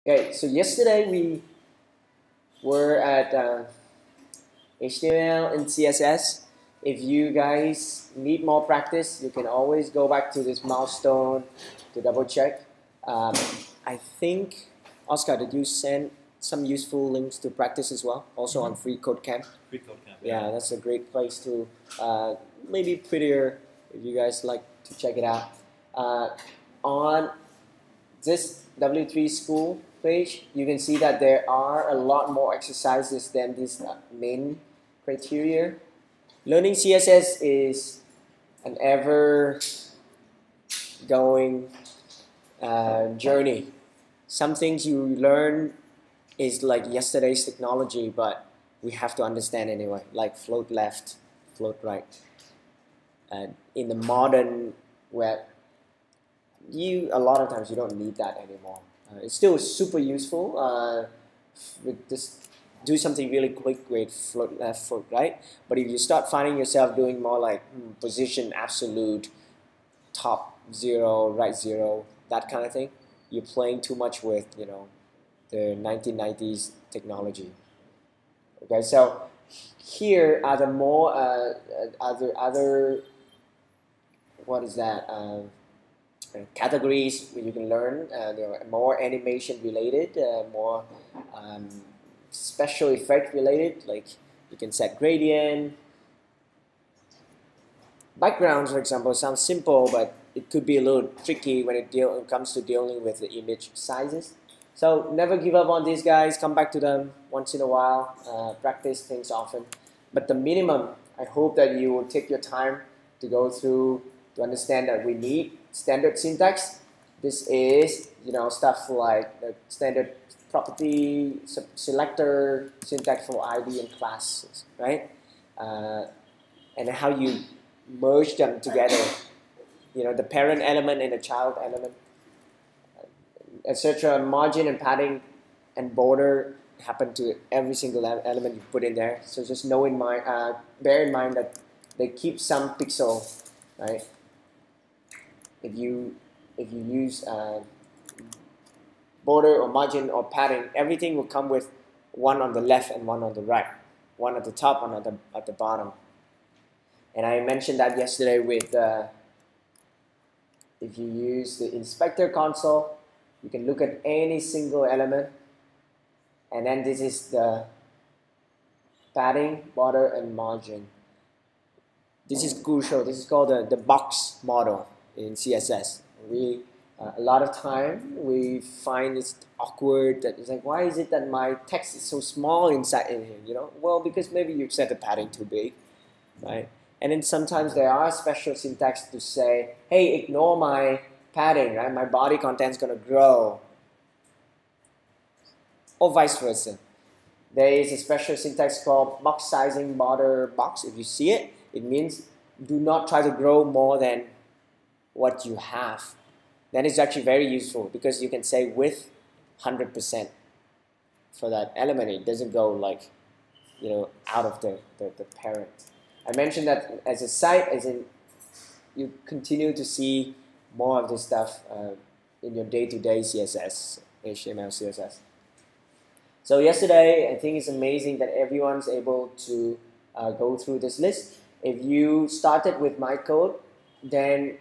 Okay, so yesterday we were at HTML and CSS. If you guys need more practice, you can always go back to this milestone to double check. I think, Oscar, did you send some useful links to practice as well? Also on Free Code Camp? Free Code Camp. Yeah, that's a great place to maybe prettier if you guys like to check it out. On this W3 school page, you can see that there are a lot more exercises than this main criteria. Learning CSS is an ever going journey. Some things you learn is like yesterday's technology, but we have to understand anyway, like float left, float right. And in the modern web, a lot of times you don't need that anymore. It's still super useful. With this, do something really quick with float left, float right. But if you start finding yourself doing more like position absolute, top 0, right 0, that kind of thing, you're playing too much with the 1990s technology. Okay, so here are the more other what is that? Categories where you can learn. There are more animation related, more special effect related, like you can set gradient. Backgrounds, for example, sounds simple, but it could be a little tricky when it comes to dealing with the image sizes. So never give up on these guys, come back to them once in a while, practice things often. But the minimum, I hope that you will take your time to go through to understand that we need standard syntax. This is stuff like the standard property selector syntax for ID and classes, right? And how you merge them together. The parent element and the child element, etc. Margin and padding and border happen to every single element you put in there. So just bear in mind that they keep some pixel, right? If you use border or margin or padding, everything will come with one on the left and one on the right, one at the top, one at the bottom. And I mentioned that yesterday with if you use the inspector console, you can look at any single element, and then this is the padding, border, and margin. This is crucial. This is called the box model in CSS. A lot of time we find it's awkward that it's like, why is it that my text is so small inside in here? Well, because maybe you set the padding too big, right? And then sometimes there are special syntax to say, hey, ignore my padding, right? My body content's gonna grow, or vice versa. There is a special syntax called box sizing border box. If you see it, it means do not try to grow more than what you have. That is actually very useful because you can say width 100% for that element. It doesn't go like out of the parent. I mentioned that as a site, as in you continue to see more of this stuff in your day-to-day CSS, HTML, CSS. So yesterday, I think it's amazing that everyone's able to go through this list. If you started with my code, then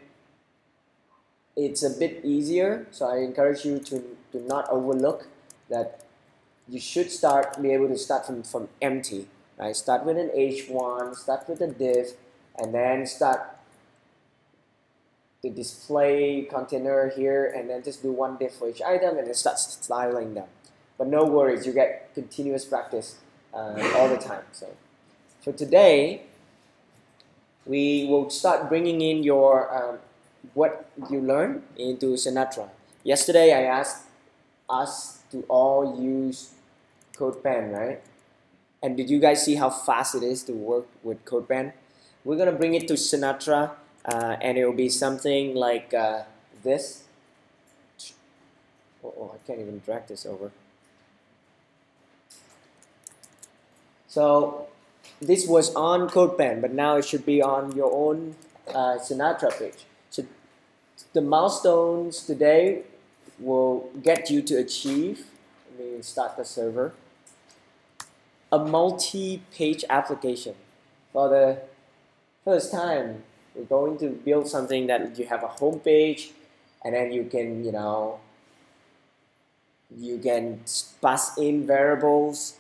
it's a bit easier. So I encourage you to not overlook that. You should be able to start from empty. Right? Start with an H1, start with a div, and then start the display container here, and then just do one div for each item, and then start styling them. But no worries, you get continuous practice all the time. So for today, we will start bringing in your what you learned into Sinatra. Yesterday, I asked us to all use CodePen, right? And did you guys see how fast it is to work with CodePen? We're gonna bring it to Sinatra, and it will be something like this. Oh, I can't even drag this over. So this was on CodePen, but now it should be on your own Sinatra page. So the milestones today will get you to achieve, let me start the server, a multi-page application. For the first time, we're going to build something that you have a home page, and then you can, you can pass in variables,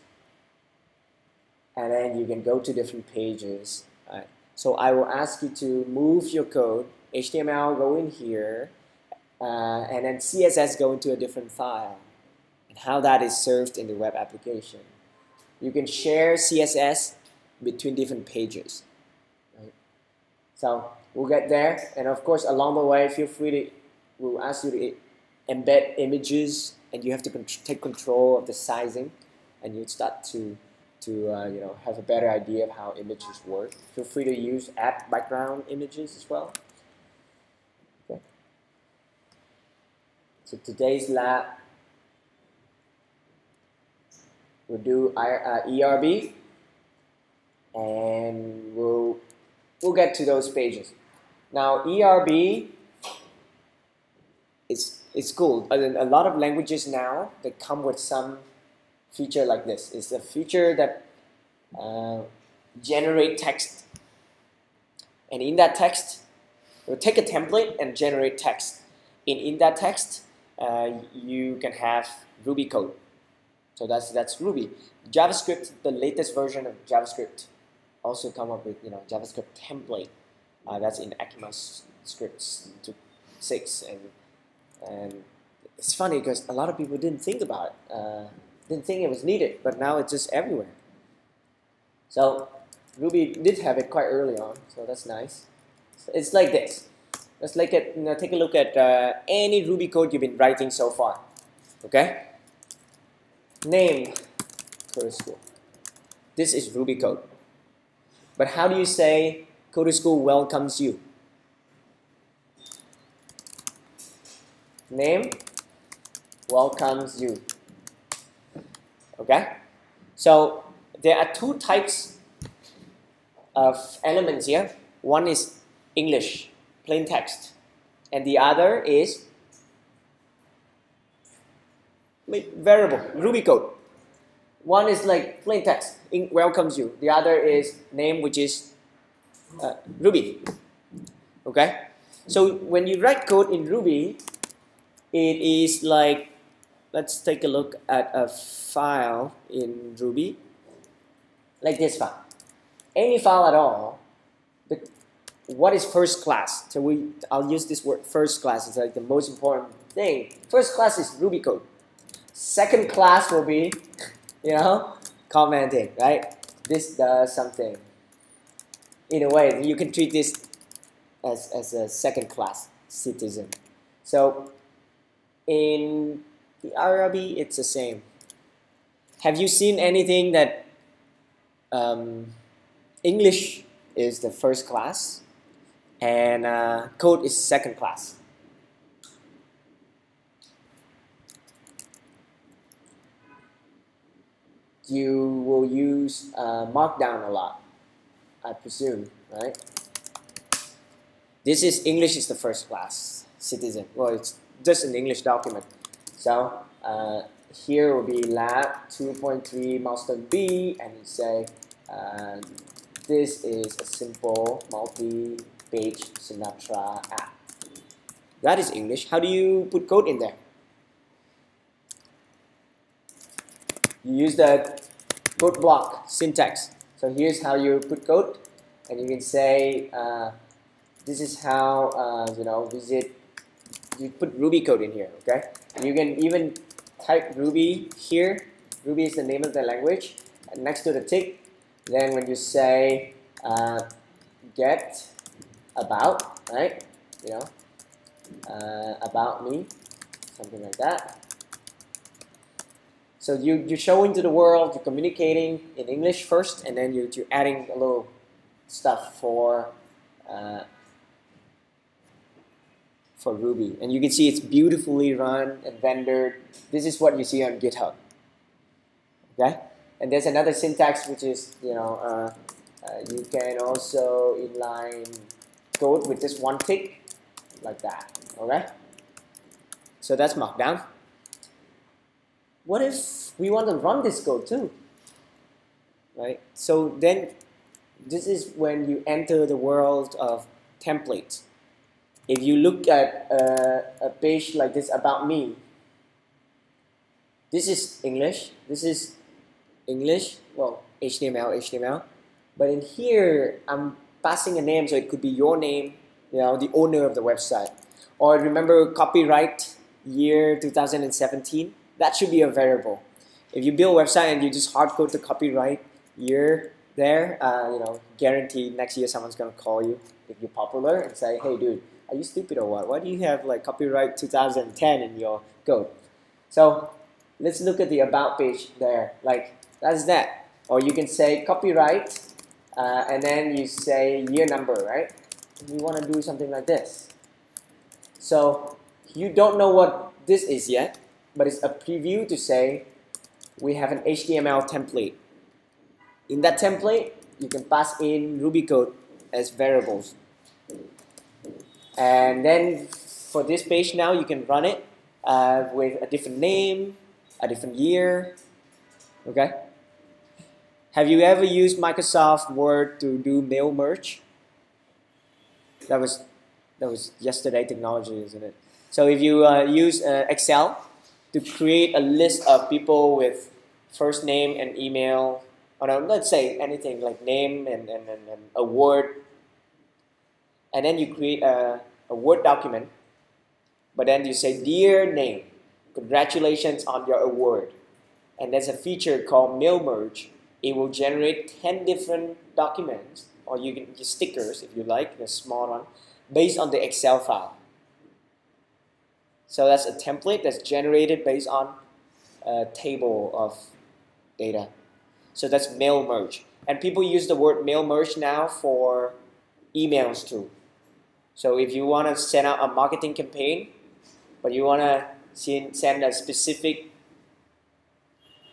and then you can go to different pages. Right? So I will ask you to move your code, HTML go in here, and then CSS go into a different file, and how that is served in the web application. You can share CSS between different pages. Right? So we'll get there, and of course along the way, feel free to, we'll ask you to embed images, and you have to take control of the sizing, and you start to have a better idea of how images work. Feel free to add background images as well. Okay. So today's lab, we'll do ERB, and we'll get to those pages. Now ERB, it's cool. A lot of languages now, they come with some feature like this. It's a feature that generate text, and in that text, we'll take a template and generate text. In that text, you can have Ruby code. So that's Ruby. JavaScript, the latest version of JavaScript, also come up with JavaScript template. That's in ECMAScript 6, and it's funny because a lot of people didn't think about it, didn't think it was needed, but now it's just everywhere. So Ruby did have it quite early on, so that's nice. So it's like this. Let's take a look at any Ruby code you've been writing so far. Okay. Name Code School. This is Ruby code. But how do you say Code School welcomes you? Name welcomes you. Okay? So there are two types of elements here. One is English, plain text, and the other is variable, Ruby code. One is like plain text, welcomes you. The other is name, which is Ruby. Okay? So when you write code in Ruby, it is like, let's take a look at a file in Ruby, like this file. Any file at all, what is first class? So I'll use this word first class. It's like the most important thing. First class is Ruby code. Second class will be, commenting, right? This does something. In a way, you can treat this as a second class citizen. So in the ERB, it's the same. Have you seen anything that English is the first class and code is second class? You will use Markdown a lot, I presume, right? This is English is the first class citizen. Well, it's just an English document. So here will be lab 2.3 milestone B, and you say this is a simple multi-page Sinatra app. That is English. How do you put code in there? You use the code block syntax. So here's how you put code, and you can say this is how you put Ruby code in here. Okay, and you can even type Ruby here. Ruby is the name of the language, and next to the tick, then when you say get about, right? About me, something like that. So you're showing to the world, you're communicating in English first, and then you're adding a little stuff for Ruby. And you can see it's beautifully run and rendered. This is what you see on GitHub. Okay? And there's another syntax which is, you can also inline code with just one tick, like that. Okay? So that's Markdown. What if we want to run this code too? Right? So then this is when you enter the world of templates. If you look at a page like this about me, this is English, this is English, well, HTML. But in here, I'm passing a name, so it could be your name, the owner of the website. Or remember copyright year 2017? That should be a variable. If you build a website and you just hard code the copyright year there, guaranteed next year someone's gonna call you if you're popular and say, hey dude, are you stupid or what? Why do you have like copyright 2010 in your code? So let's look at the about page there. Like that's that. Or you can say copyright and then you say year number, right? You want to do something like this. So you don't know what this is yet, but it's a preview to say we have an HTML template. In that template, you can pass in Ruby code as variables. And then for this page now, you can run it with a different name, a different year. Okay? Have you ever used Microsoft Word to do mail merge? That was yesterday technology, isn't it? So if you use Excel to create a list of people with first name and email, or no, let's say anything like name and a word, and then you create a Word document, but then you say, dear name, congratulations on your award. And there's a feature called mail merge. It will generate 10 different documents, or you can use stickers if you like, the small one, based on the Excel file. So that's a template that's generated based on a table of data. So that's mail merge. And people use the word mail merge now for emails too. So if you want to send out a marketing campaign, but you want to send a specific,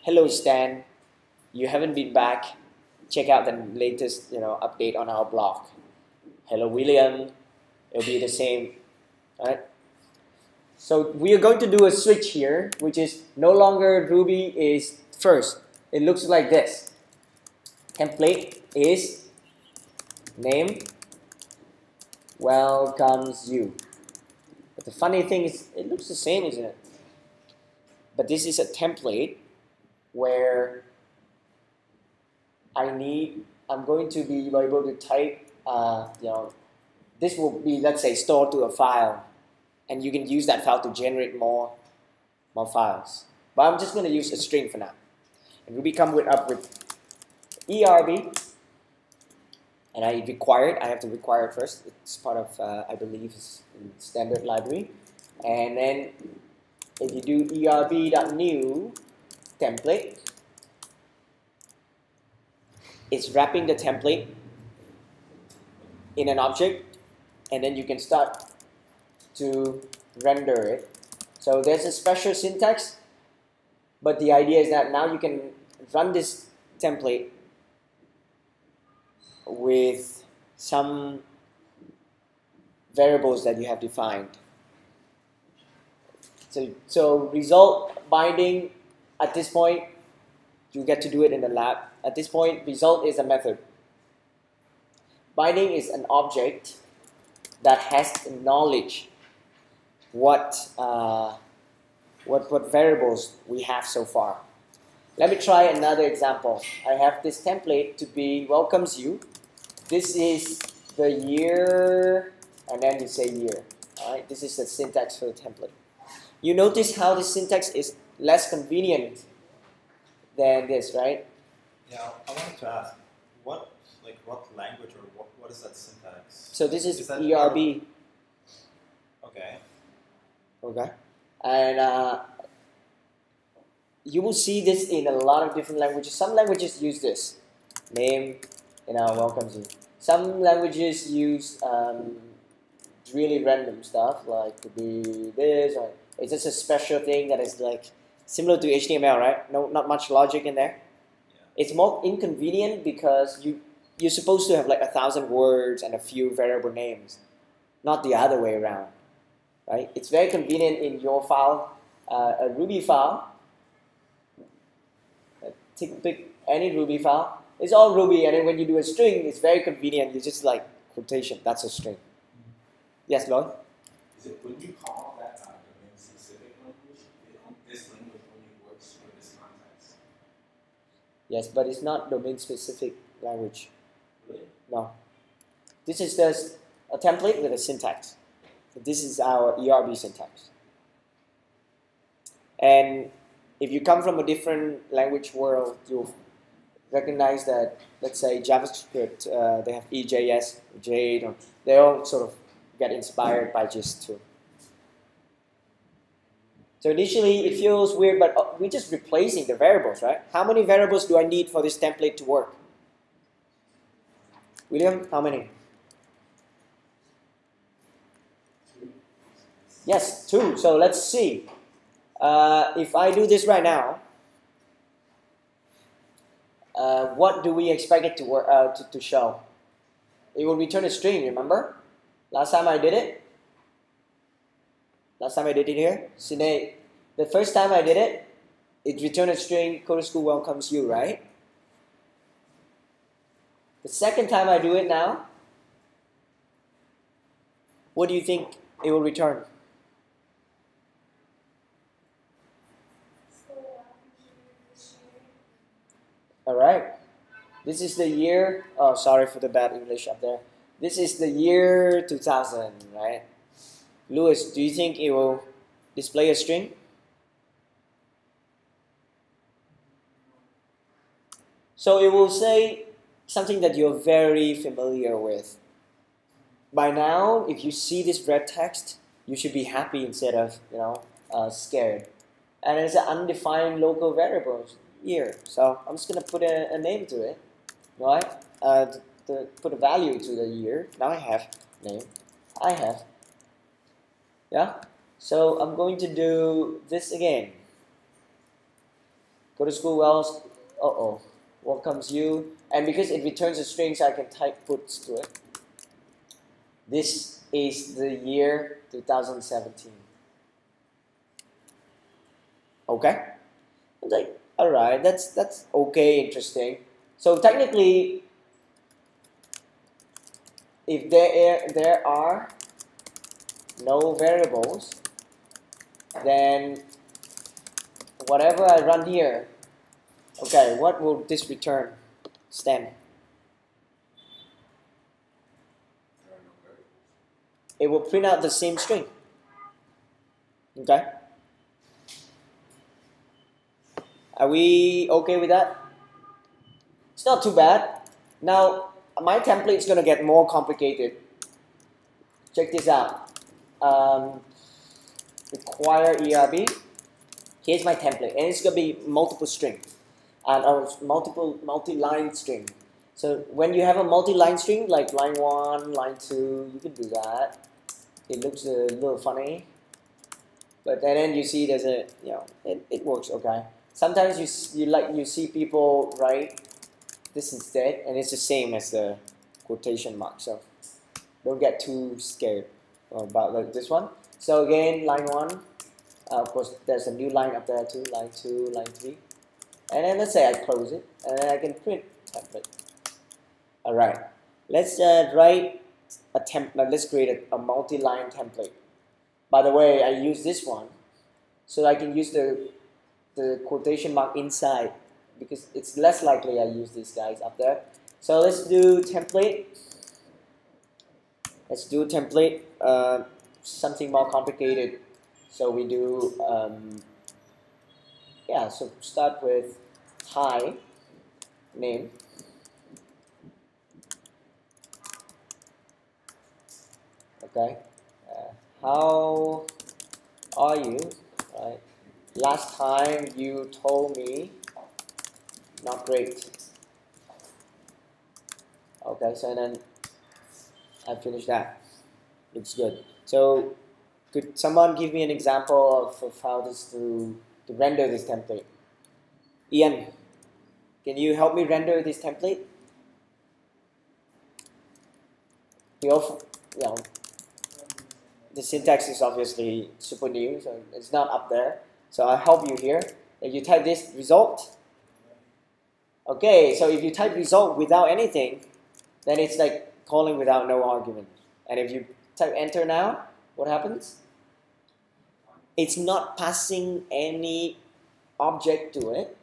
hello Stan, you haven't been back, check out the latest update on our blog. Hello William, it'll be the same, right? So we are going to do a switch here, which is no longer Ruby is first. It looks like this. Template is name welcomes you. But the funny thing is, it looks the same, isn't it? But this is a template where I'm going to be able to type, this will be, let's say, stored to a file, and you can use that file to generate more files. But I'm just going to use a string for now. And Ruby come up with ERB, and I have to require it first. It's part of, I believe, standard library. And then if you do ERB.new template, it's wrapping the template in an object, and then you can start to render it. So there's a special syntax, but the idea is that now you can run this template with some variables that you have defined. So result binding, at this point, you get to do it in the lab. At this point, result is a method. Binding is an object that has knowledge what variables we have so far. Let me try another example. I have this template to be welcomes you. This is the year, and then you say year. All right, this is the syntax for the template. You notice how the syntax is less convenient than this, right? Yeah, I wanted to ask, what language or what is that syntax? So this is ERB. Okay. Okay, and you will see this in a lot of different languages. Some languages use this name, welcomes you. Some languages use really random stuff, like could be this, or it's just a special thing that is like similar to HTML, right? No, not much logic in there. Yeah. It's more inconvenient because you're supposed to have like 1,000 words and a few variable names, not the other way around. right? It's very convenient in your file, a Ruby file. Pick any Ruby file. It's all Ruby, and then when you do a string, it's very convenient. You just like quotation. That's a string. Yes, Lloyd? Is it when you call that domain-specific language, this language only works for this context? Yes, but it's not domain-specific language. Really? No. This is just a template with a syntax. This is our ERB syntax. And if you come from a different language world, you'll recognize that, let's say JavaScript, they have EJS, Jade, they all sort of get inspired by GIS2. So initially it feels weird, but we're just replacing the variables, right? How many variables do I need for this template to work? William, how many? Yes, 2. So let's see. If I do this right now, what do we expect it to work to show? It will return a string, remember? Last time I did it here. Sinead, the first time I did it, it returned a string, Go to School welcomes you, right? The second time I do it now, what do you think it will return? Alright, this is the year, oh sorry for the bad English up there. This is the year 2000, right? Louis, do you think it will display a string? So it will say something that you're very familiar with. By now, if you see this red text, you should be happy instead of, scared. And it's an undefined local variable here. So I'm just gonna put a name to it, right? To put a value to the year. Now I have name. I have. Yeah. So I'm going to do this again. Go to school wells. Welcomes you. And because it returns a string, so I can type puts to it. This is the year 2017. Okay. I'm like, all right, that's okay, interesting. So technically, if there are no variables, then whatever I run here, okay, what will this return? Stem. It will print out the same string. Okay. Are we okay with that? It's not too bad. Now, my template is going to get more complicated. Check this out. Require ERB. Here's my template, and it's going to be multiple string, or multi-line string. So when you have a multi-line string, like line 1, line 2, you can do that. It looks a little funny, but then you see there's a, it works okay. Sometimes you see people write this instead, and it's the same as the quotation mark. So don't get too scared about this one. So again, line 1. Of course, there's a new line up there too. Line 2, line 3, and then let's say I close it, and then I can print template. All right, let's write a template. Let's create a multi-line template. By the way, I use this one so I can use the quotation mark inside, because it's less likely I use these guys up there. So let's do template. Let's do template, something more complicated. So we do, so start with hi, name. Okay, how are you? Right. Last time you told me, not great. Okay, so then I finished that. Looks good. So could someone give me an example of how to render this template? Ian, can you help me render this template? the syntax is obviously super new, so it's not up there. So I help you here. If you type this result, okay, so if you type result without anything, then it's like calling without no argument. And if you type enter now, what happens? It's not passing any object to it,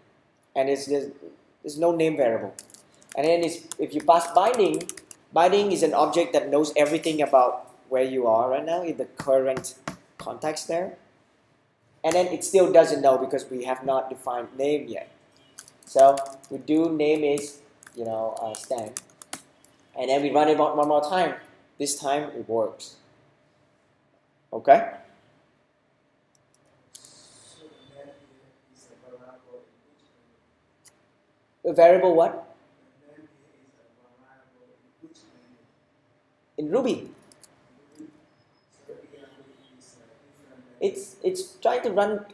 and there's no name variable. And then if you pass binding, binding is an object that knows everything about where you are right now in the current context there. And then it still doesn't know because we have not defined name yet. So we do name is, Stan. And then we run it one more time. This time it works. Okay? So the name is a variable A variable what? The name is a variable in which language? In Ruby. So ERB is a different It's trying to run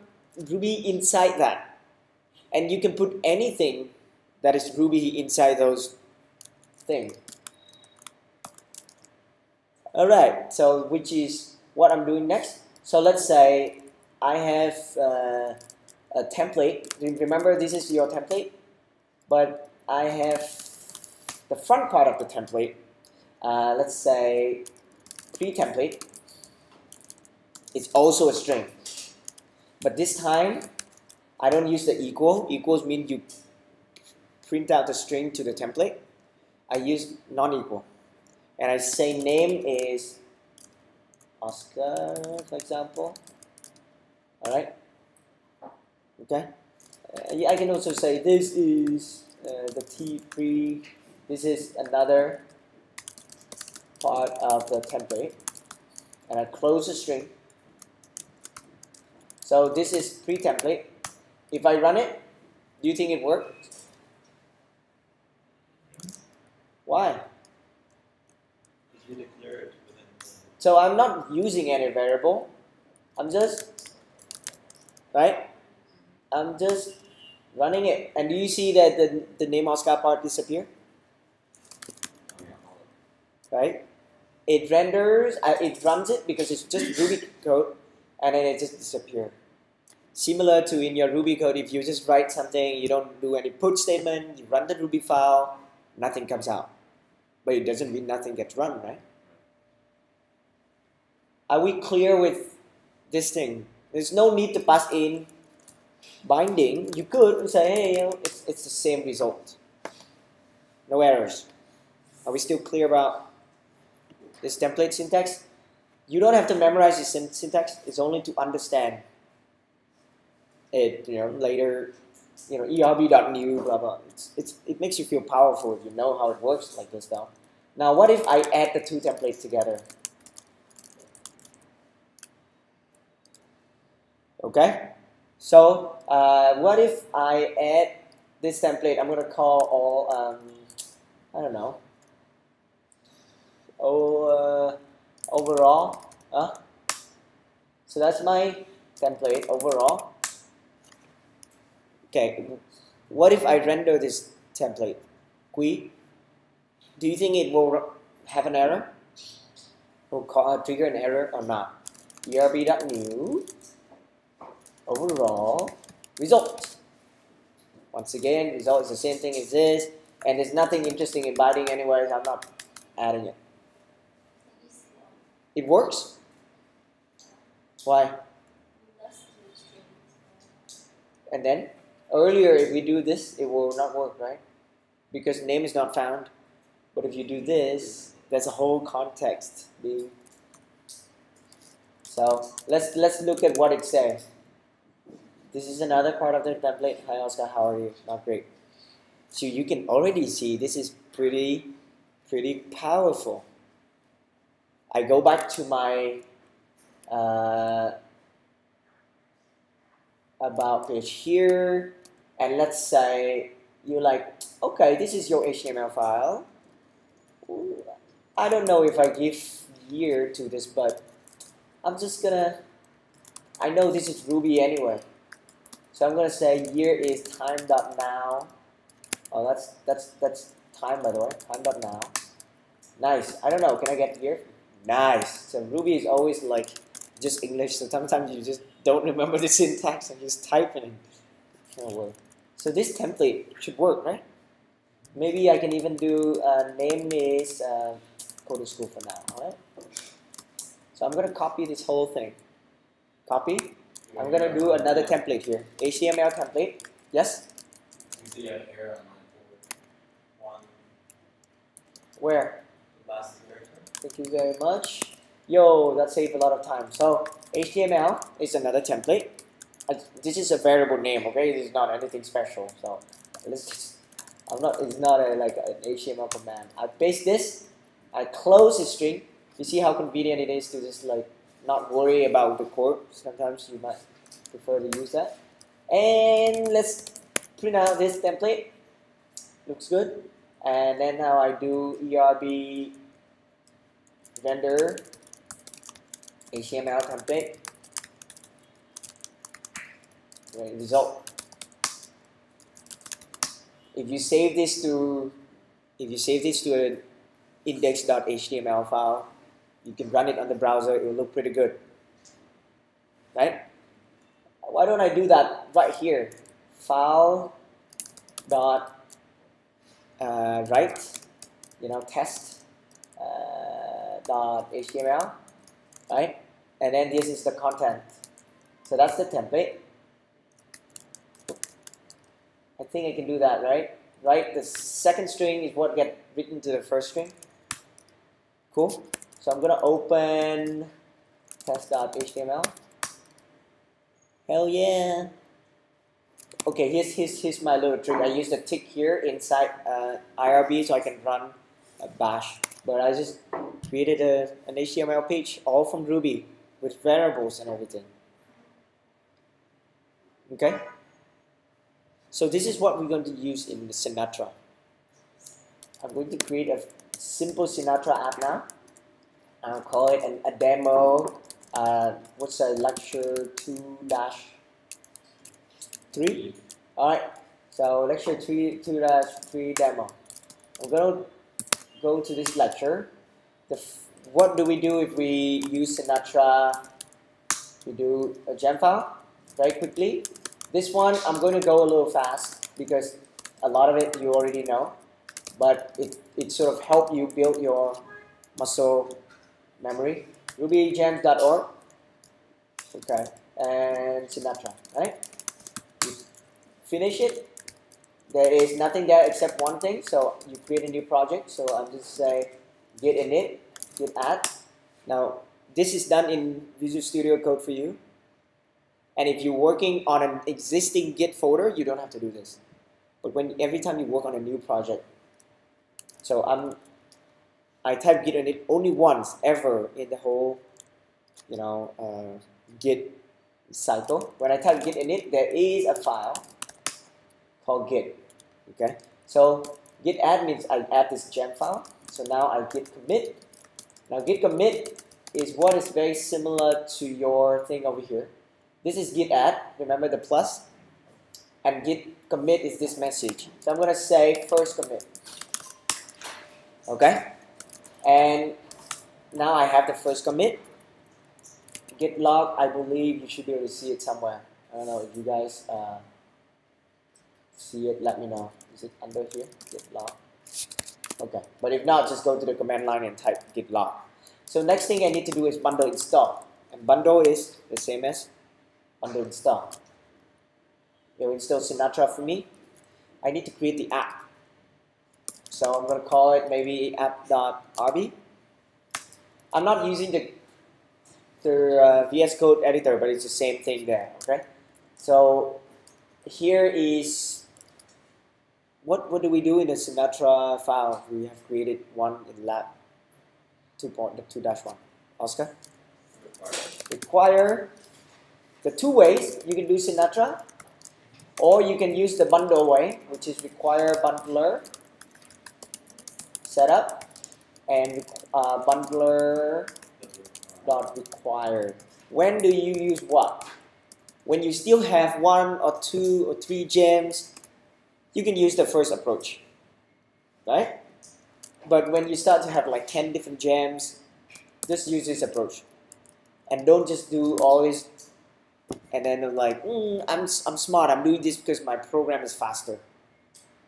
Ruby inside that. And you can put anything that is Ruby inside those things. Alright, so which is what I'm doing next. So let's say I have a template. Remember, this is your template, but I have the front part of the template. Let's say pre-template. It's also a string, but this time I don't use the equal. Equals mean you print out the string to the template. I use non-equal. And I say name is Oscar, for example. Alright? Okay? I can also say this is the T3. This is another part of the template. And I close the string. So this is pre-template. If I run it, do you think it works? Why? You declare it within. So I'm not using any variable. I'm just, right? I'm just running it. And do you see that the name Oscar part disappear? Right? It renders, it runs it because it's just Ruby code, and then it just disappears. Similar to in your Ruby code, if you just write something, you don't do any put statement, you run the Ruby file, nothing comes out. But it doesn't mean nothing gets run, right? Are we clear with this thing? There's no need to pass in binding. You could say, hey, it's the same result. No errors. Are we still clear about this template syntax? You don't have to memorize this syntax. It's only to understand it. Later, ERB.new, blah blah. It makes you feel powerful if you know how it works like this, though. Now, what if I add the two templates together? Okay. So, what if I add this template? I'm gonna call all I don't know. Overall. So that's my template overall. Okay, what if I render this template? Qui, do you think it will have an error? Will trigger an error or not? ERB.new overall result. Once again, result is the same thing as this, and there's nothing interesting in binding anyways. I'm not adding it. It works? Why? And then earlier, if we do this, it will not work, right? Because name is not found. But if you do this, there's a whole context being. So let's look at what it says. This is another part of the template. Hi Oscar, how are you? Not great. So you can already see this is pretty powerful. I go back to my about page here, and let's say you're like, okay, this is your HTML file. I don't know if I give year to this, but I'm just gonna, I know this is Ruby anyway. So I'm gonna say year is time.now. Oh, that's time, by the way, time.now. Nice. I don't know, can I get year? Nice. So Ruby is always like just English, so sometimes you just don't remember the syntax and just type it in. So this template should work, right? Maybe I can even do name is coding school for now, alright? So I'm gonna copy this whole thing. Copy. I'm gonna do another template here. HTML template. Yes? You see an error on line 4. 1. Where? The last character. Thank you very much. Yo, that saved a lot of time. So HTML is another template. This is a variable name, okay? This is not anything special. So let's just, it's not like an HTML command. I paste this, I close the string. You see how convenient it is to just like not worry about the code. Sometimes you might prefer to use that. And let's print out this template. Looks good. And then now I do ERB vendor HTML template. Result. If you save this to an index.html file, you can run it on the browser. It will look pretty good, right? Why don't I do that right here? File dot write, test dot html, right? And then this is the content. So that's the template. I think I can do that, right? Right, the second string is what gets written to the first string. Cool. So I'm gonna open test.html. Hell yeah. Okay, here's my little trick. I use the tick here inside ERB so I can run a bash. But I just created an HTML page all from Ruby with variables and everything. Okay? So this is what we're going to use in the Sinatra. I'm going to create a simple Sinatra app now. I'll call it a demo. What's a lecture 2-3? Alright, so lecture 2-3 demo. I'm going to go to this lecture. What do we do if we use Sinatra? We do a gem file very quickly. This one, I'm going to go a little fast because a lot of it you already know, but it sort of helps you build your muscle memory. rubygems.org, okay, and Sinatra, right? You finish it. There is nothing there except one thing, so you create a new project. So I'm just say git init, git add. Now this is done in Visual Studio Code for you. And if you're working on an existing Git folder, you don't have to do this. But every time you work on a new project, so I type git init only once ever in the whole, Git cycle. When I type git init, there is a file called git. Okay, so git add means I add this gem file. So now I git commit. Now git commit is what is very similar to your thing over here. This is git add, remember the plus, and git commit is this message. So I'm going to say first commit, okay? And now I have the first commit. Git log, I believe you should be able to see it somewhere. I don't know if you guys see it, let me know. Is it under here, git log? Okay, but if not, just go to the command line and type git log. So next thing I need to do is bundle install. And bundle is the same as bundle install. It will install Sinatra for me. I need to create the app. So I'm going to call it maybe app.rb. I'm not using the VS Code editor, but it's the same thing there. Okay. So here is what do we do in the Sinatra file? We have created one in lab 2.2-1. Oscar? Require. The two ways you can do Sinatra, or you can use the bundle way, which is require bundler setup and bundler dot required. When do you use what? When you still have 1 or 2 or 3 gems, you can use the first approach, right? But when you start to have like 10 different gems, Just use this approach, and don't just do always. And then I'm like, I'm smart. I'm doing this because my program is faster.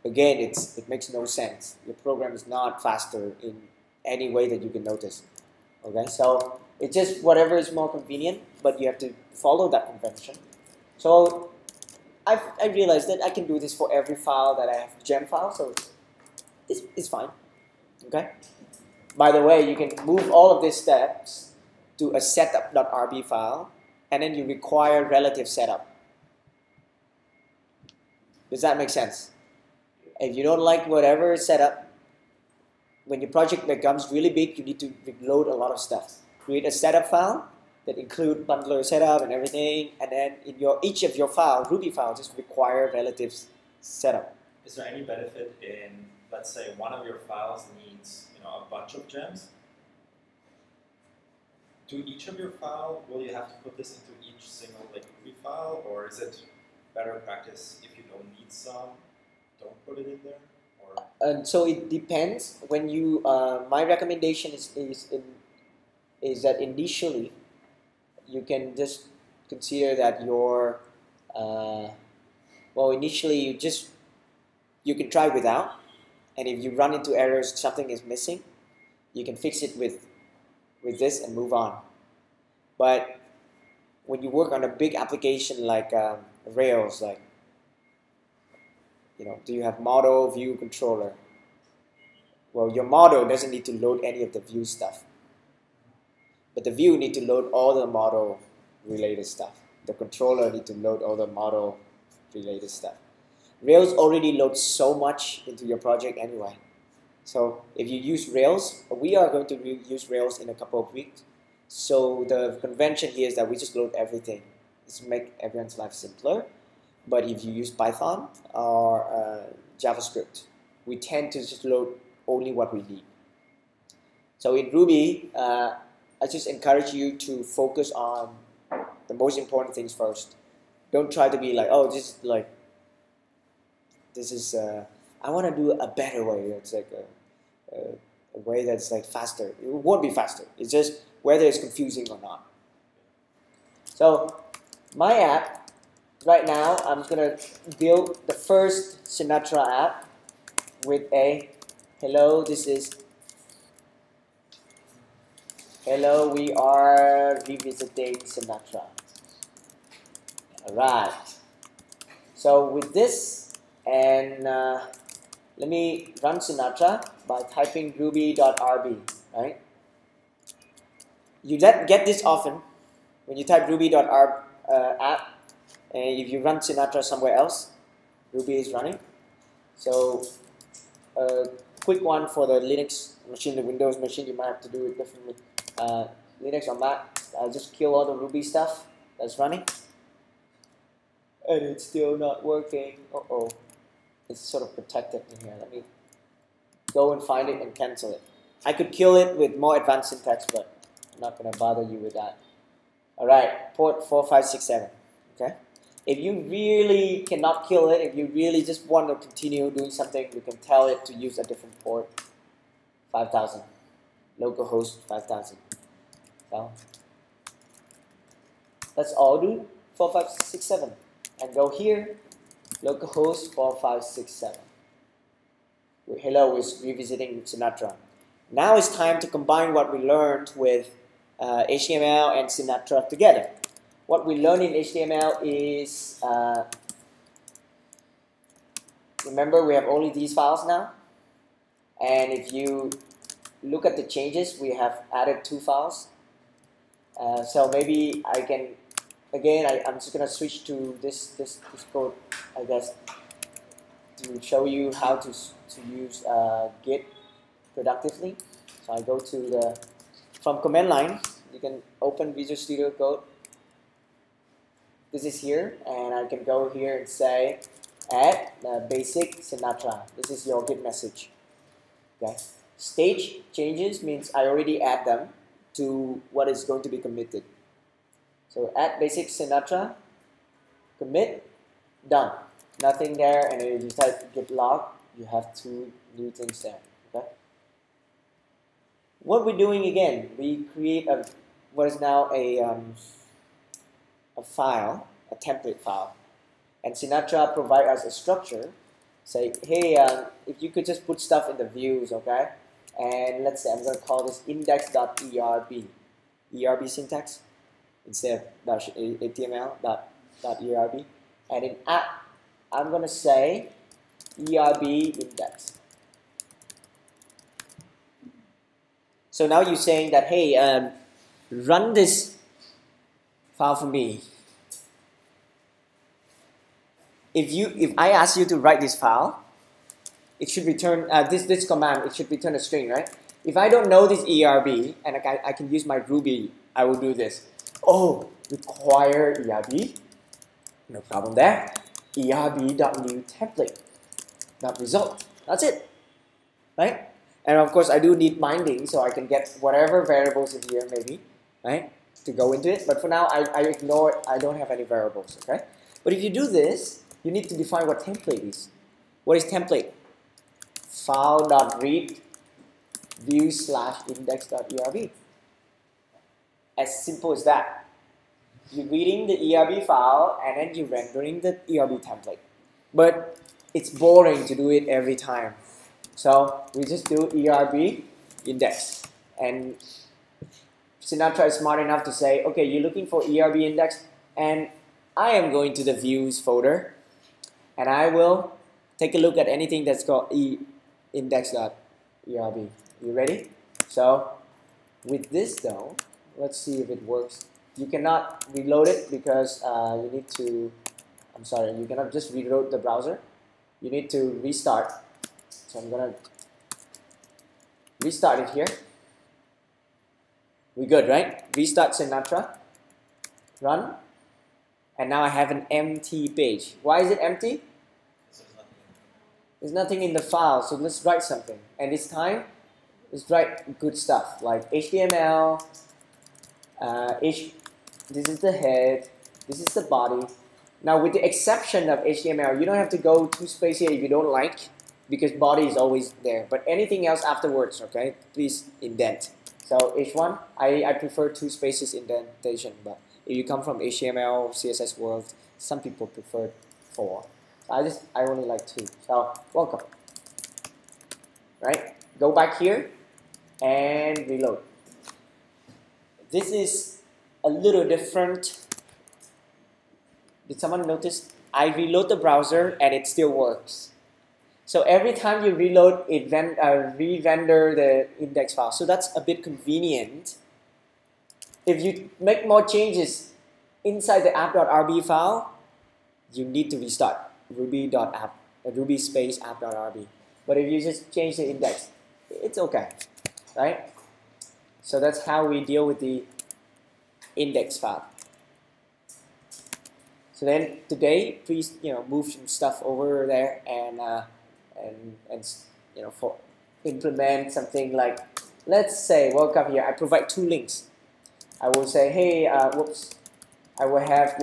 Again, it makes no sense. Your program is not faster in any way that you can notice. Okay, so it's just whatever is more convenient, but you have to follow that convention. So I realized that I can do this for every file that I have gem file, so it's fine. Okay. By the way, you can move all of these steps to a setup.rb file, and then you require relative setup. Does that make sense? If you don't like whatever setup, when your project becomes really big, you need to load a lot of stuff. Create a setup file that include bundler setup and everything, and then in each of your file, Ruby file, just require relative setup. Is there any benefit in, let's say, one of your files needs a bunch of gems? To each of your file, will you have to put this into each single Ruby file, or is it better practice if you don't need some, don't put it in there? Or? And so it depends. When you, my recommendation is that initially you can just consider that your, well, initially you can try without, and if you run into errors, something is missing, you can fix it with this and move on. But when you work on a big application like Rails, like, do you have model, view, controller? Well, your model doesn't need to load any of the view stuff, but the view need to load all the model related stuff. The controller need to load all the model related stuff. Rails already loads so much into your project anyway. So if you use Rails, we are going to use Rails in a couple of weeks. So the convention here is that we just load everything. It's to make everyone's life simpler. But if you use Python or JavaScript, we tend to just load only what we need. So in Ruby, I just encourage you to focus on the most important things first. Don't try to be like, oh, I want to do a better way. It's like a way that's like faster. It won't be faster. It's just whether it's confusing or not. So my app, right now, I'm just going to build the first Sinatra app with a hello, hello, we are revisiting Sinatra. Alright. So with this, and let me run Sinatra by typing ruby.rb, right? You get this often when you type ruby.rb app, and if you run Sinatra somewhere else, Ruby is running. So a quick one for the Linux machine, the Windows machine, you might have to do it differently. Linux or Mac, I'll just kill all the Ruby stuff that's running. And it's still not working. Uh-oh. It's sort of protected in here. Let me go and find it and cancel it. I could kill it with more advanced syntax, but I'm not going to bother you with that. Alright, port 4567. Okay? If you really cannot kill it, if you really just want to continue doing something, you can tell it to use a different port. 5000. Localhost 5000. So let's all do 4567. And go here, localhost 4567. Hello, we're revisiting Sinatra. Now it's time to combine what we learned with HTML and Sinatra together. What we learned in HTML is, remember we have only these files now, and if you look at the changes, we have added 2 files. So maybe I can, again, I'm just going to switch to this code, I guess, to show you how to use Git productively. So I go to from command line, you can open Visual Studio Code. This is here, and I can go here and say add basic Sinatra. This is your Git message. Okay. Stage changes means I already add them to what is going to be committed. So add basic Sinatra, commit, done. Nothing there, and if you type git log, you have 2 new things there. Okay. what we're doing again, we create what is now a file, a template file. And Sinatra provide us a structure. Say, hey, if you could just put stuff in the views, okay? And let's say I'm going to call this index.erb. ERB syntax instead of .html.erb. And in app, I'm going to say ERB index. So now you're saying that, hey, run this file for me. If I ask you to write this file, it should return this command. It should return a string, right? If I don't know this ERB and I can use my Ruby, I will do this. Oh, require ERB. No problem there. ERB.new template. .result. That's it, right? And of course, I do need binding, so I can get whatever variables in here, maybe, right, to go into it. But for now, I ignore it. I don't have any variables, okay? But if you do this, you need to define what template is. What is template? File.read view/index.erb. As simple as that. You're reading the ERB file and then you're rendering the ERB template. But it's boring to do it every time. So we just do ERB index. And Sinatra is smart enough to say, okay, you're looking for ERB index, and I am going to the views folder, and I will take a look at anything that's called index.erb. You ready? So with this though, let's see if it works. You cannot reload it because you need to, I'm sorry, you cannot just reload the browser. You need to restart. So I'm gonna restart it here. We good, right? Restart Sinatra. Run. And now I have an empty page. Why is it empty? There's nothing in the file, so let's write something. And this time, let's write good stuff like HTML. This is the head. This is the body. Now, with the exception of HTML, you don't have to go 2 spaces here if you don't like, because body is always there. But anything else afterwards, okay, please indent. So H1, I prefer 2 spaces indentation, but if you come from HTML, CSS world, some people prefer 4. So I only like 2. So welcome. Right? Go back here and reload. This is a little different. Did someone notice? I reload the browser and it still works. So every time you reload, it re-render the index file. So that's a bit convenient. If you make more changes inside the app.rb file, you need to restart ruby.app, ruby space app.rb. But if you just change the index, it's okay, right? So that's how we deal with the index file. So then today, please move some stuff over there and implement something like, let's say, welcome here. I provide 2 links. I will say, hey, whoops. I will have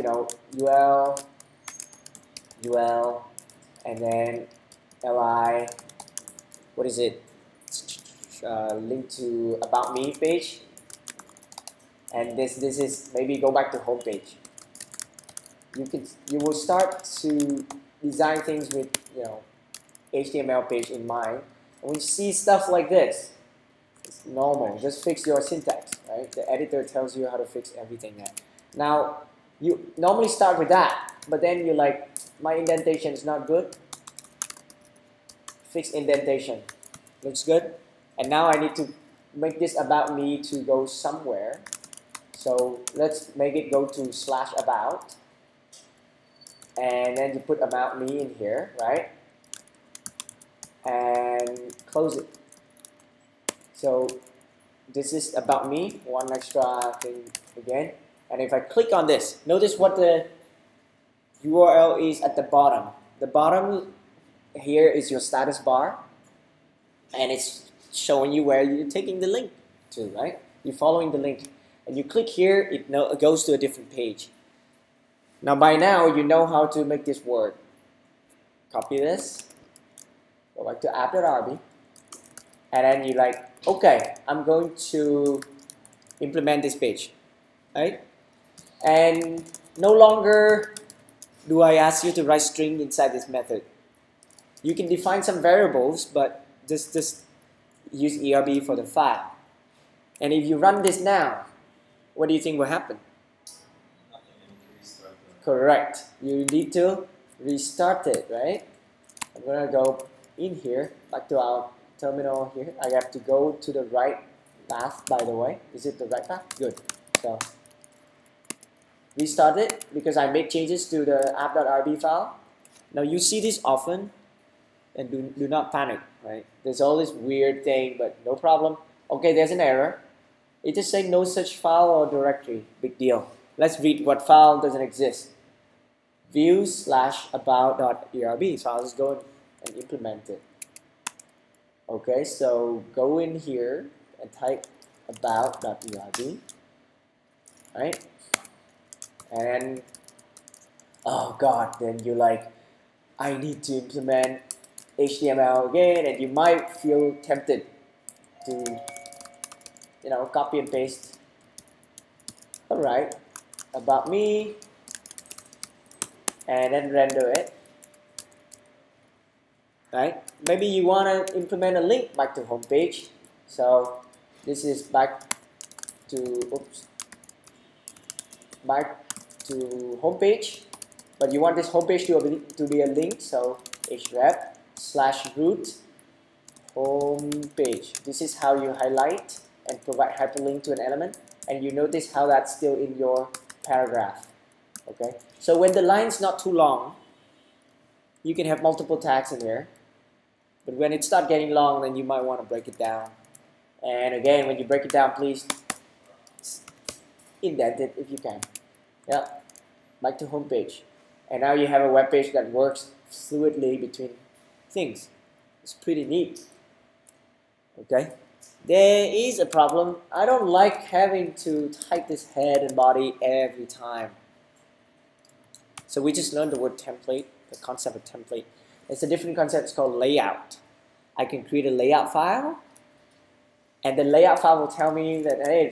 UL, and then li. What is it? Link to about me page. And this is maybe go back to home page. You will start to design things with HTML page in mind. And when you see stuff like this, it's normal. Just fix your syntax, right? The editor tells you how to fix everything there. Now you normally start with that, but then you're like, my indentation is not good. Fix indentation. Looks good. And now I need to make this about me to go somewhere. So let's make it go to /about. And then you put about me in here, right? And close it. So this is about me, one extra thing again. And if I click on this, notice what the URL is at the bottom. The bottom here is your status bar, and it's showing you where you're taking the link to, right? You're following the link. And you click here, it goes to a different page. Now by now, you know how to make this work. Copy this, go back to app.rb, and then you like, okay, I'm going to implement this page, right? And no longer do I ask you to write string inside this method. You can define some variables, but just use ERB for the file. And if you run this now, what do you think will happen? Nothing, you need to restart the... Correct. You need to restart it, right? I'm gonna go in here, back to our terminal here. I have to go to the right path, by the way. Is it the right path? Good. So restart it because I made changes to the app.rb file. Now you see this often, and do not panic, right? There's all this weird thing, but no problem. Okay, there's an error. It just says no such file or directory. Big deal. Let's read what file doesn't exist. view/about.erb. So I'll just go and implement it. Okay, so go in here and type about.erb. Right? And oh god, then you're like, I need to implement HTML again, and you might feel tempted to, copy and paste. Alright, about me, and then render it. Right? Maybe you want to implement a link back to home page. So this is back to home page, but you want this home page to be a link. So href/root home page. This is how you highlight and provide hyperlink to an element, and you notice how that's still in your paragraph. Okay, so when the line's not too long, you can have multiple tags in here, but when it starts getting long, then you might want to break it down. And again, when you break it down, please indent it if you can. Yeah, back to home page, and now you have a web page that works fluidly between things. It's pretty neat. Okay, there is a problem. I don't like having to type this head and body every time. So we just learned the word template, the concept of template. It's a different concept. It's called layout. I can create a layout file, and the layout file will tell me that, hey,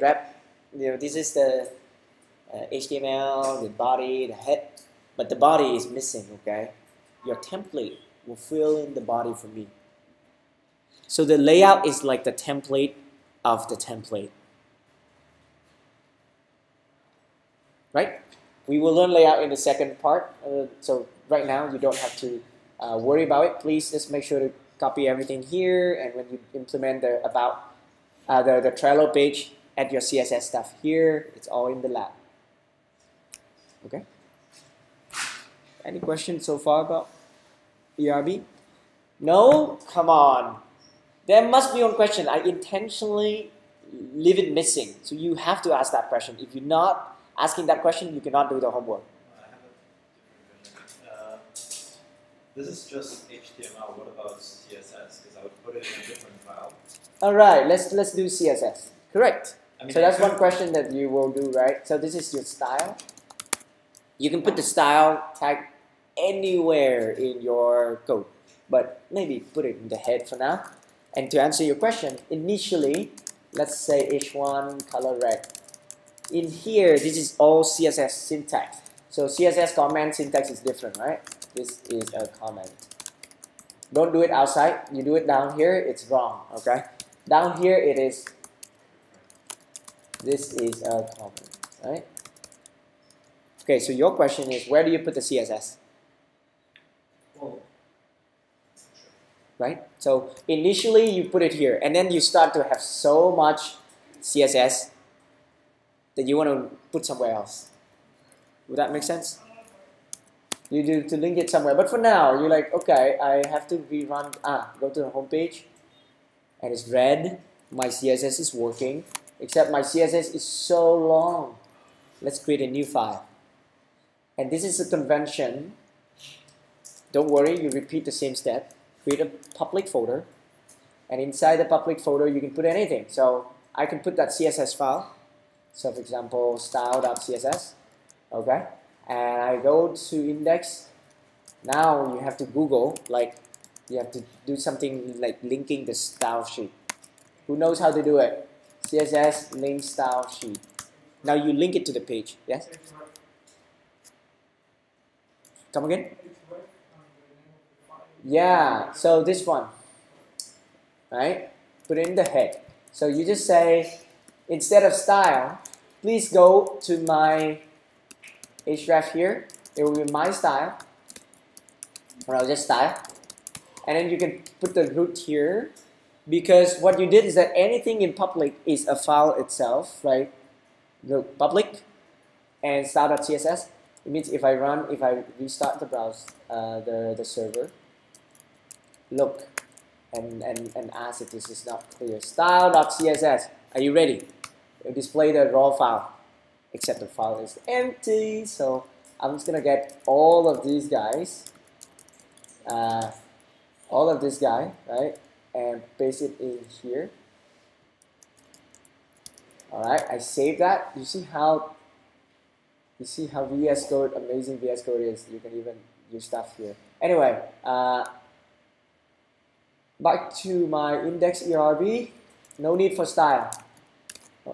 this is the HTML, the body, the head, but the body is missing. Okay, your template will fill in the body for me. So the layout is like the template of the template, right? We will learn layout in the second part. So right now you don't have to worry about it. Please just make sure to copy everything here, and when you implement the the Trello page, add your CSS stuff here. It's all in the lab. Okay. Any questions so far about ERB? No? Come on. There must be one question. I intentionally leave it missing. So you have to ask that question. If you're not asking that question, you cannot do the homework. I have a different question. This is just HTML. What about CSS? Because I would put it in a different file. All right, let's do CSS. Correct. I mean, so that's one question that you will do, right? So this is your style. You can put the style tag anywhere in your code, but maybe put it in the head for now. And to answer your question, initially, let's say h1 color red. In here, this is all CSS syntax. So CSS comment syntax is different, right? This is a comment. Don't do it outside. You do it down here, it's wrong, okay? Down here, it is, this is a comment, right? Okay, so your question is, where do you put the CSS? Well, right? So initially you put it here, and then you start to have so much CSS that you want to put somewhere else. Would that make sense? You do to link it somewhere, but for now you're like, okay, I have to rerun. Go to the home page, and it's red. My CSS is working, except my CSS is so long. Let's create a new file, and this is a convention. Don't worry, you repeat the same step. Create a public folder, and inside the public folder you can put anything. So I can put that CSS file. So for example, style.css, okay? And I go to index. Now you have to Google, like you have to do something like linking the style sheet. Who knows how to do it? CSS link style sheet. Now you link it to the page. Yes? Come again? Yeah, so this one, right? Put it in the head. So you just say, instead of style, please go to my href here. It will be my style. Or I'll just style. And then you can put the root here. Because what you did is that anything in public is a file itself, right? The public and style.css. It means if I restart the browser, the server, look and ask if this is not clear. Style.css. Are you ready? It'll display the raw file, except the file is empty. So I'm just gonna get all of these guys, all of this guy, right? And paste it in here. Alright, I save that. You see how VS Code, amazing VS Code is. You can even use stuff here. Anyway, back to my index ERB. No need for style.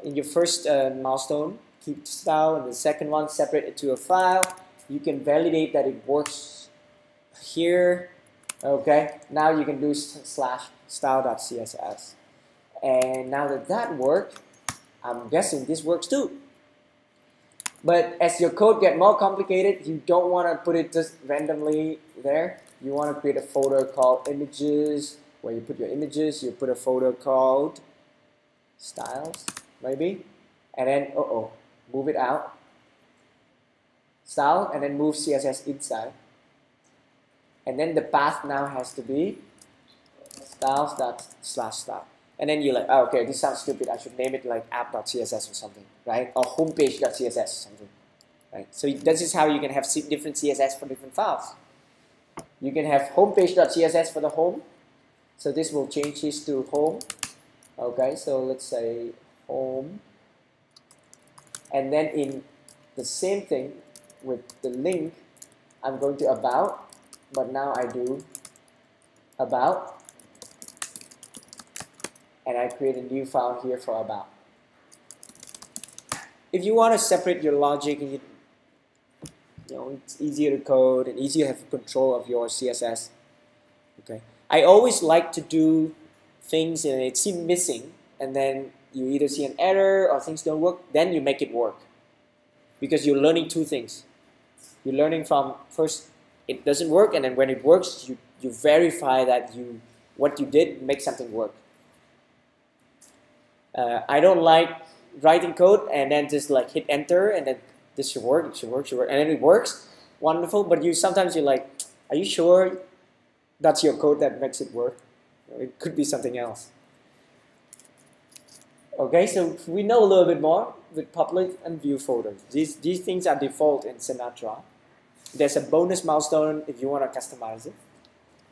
In your first milestone, keep style, and the second one, separate it to a file. You can validate that it works here. Okay, now you can do /style.css. And now that that worked, I'm guessing this works too. But as your code gets more complicated, you don't want to put it just randomly there. You want to create a folder called images, where you put your images. You put a folder called styles, maybe. And then, move it out. Style, and then move CSS inside. And then the path now has to be styles./style. And then you're like, oh, okay, this sounds stupid. I should name it like app.css or something, right? Or homepage.css or something, right? So this is how you can have different CSS for different files. You can have homepage.css for the home. So this will change this to home. Okay, so let's say home. And then in the same thing with the link, I'm going to about. But now I do about, and I create a new file here for about. If you want to separate your logic, and it's easier to code and easier to have control of your CSS. Okay, I always like to do things and it seems missing, and then you either see an error or things don't work. Then you make it work, because you're learning two things. You're learning from first, it doesn't work, and then when it works, you verify that what you did makes something work. I don't like writing code and then just like hit enter and then this should work, it should work, and then it works, wonderful. But sometimes you're like, are you sure that's your code that makes it work? It could be something else. Okay, so we know a little bit more with public and view folders. These things are default in Sinatra. There's a bonus milestone if you want to customize it.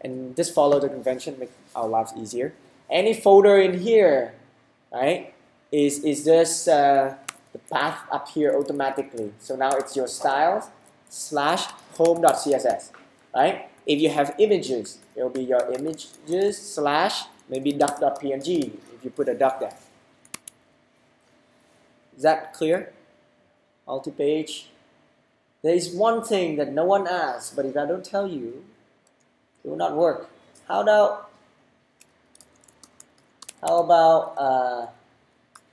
And just follow the convention, make our lives easier. Any folder in here, right, is just the path up here automatically. So now it's your styles/home.css, right? If you have images, it will be your images / maybe duck.png if you put a duck there. Is that clear? Multi-page. There is one thing that no one asks, but if I don't tell you, it will not work. How about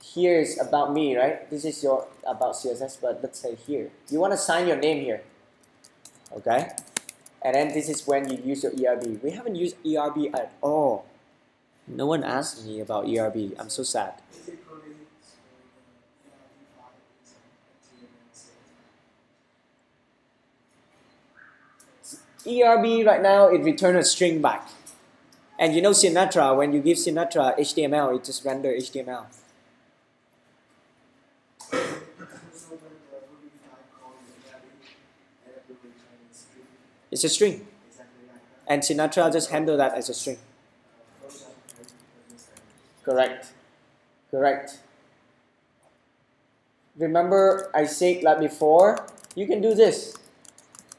here is about me, right? This is your about CSS, but let's say here. You want to sign your name here, okay? And then this is when you use your ERB. We haven't used ERB at all. No one asked me about ERB. I'm so sad. ERB right now, it returns a string back. And you know Sinatra, when you give Sinatra HTML, it just renders HTML. It's a string. And Sinatra just handle that as a string. Correct. Correct. Remember I said like before, you can do this.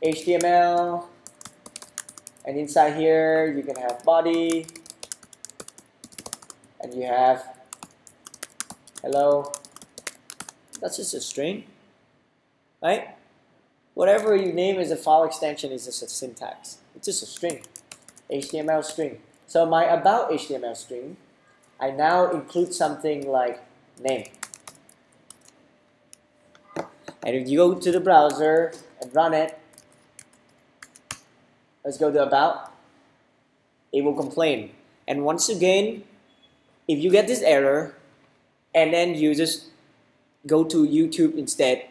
HTML. And inside here, you can have body, and you have hello. That's just a string, right? Whatever you name as a file extension is just a syntax. It's just a string, HTML string. So my about HTML string, I now include something like name. And if you go to the browser and run it, let's go to about, it will complain. And once again, if you get this error, and then you just go to YouTube instead,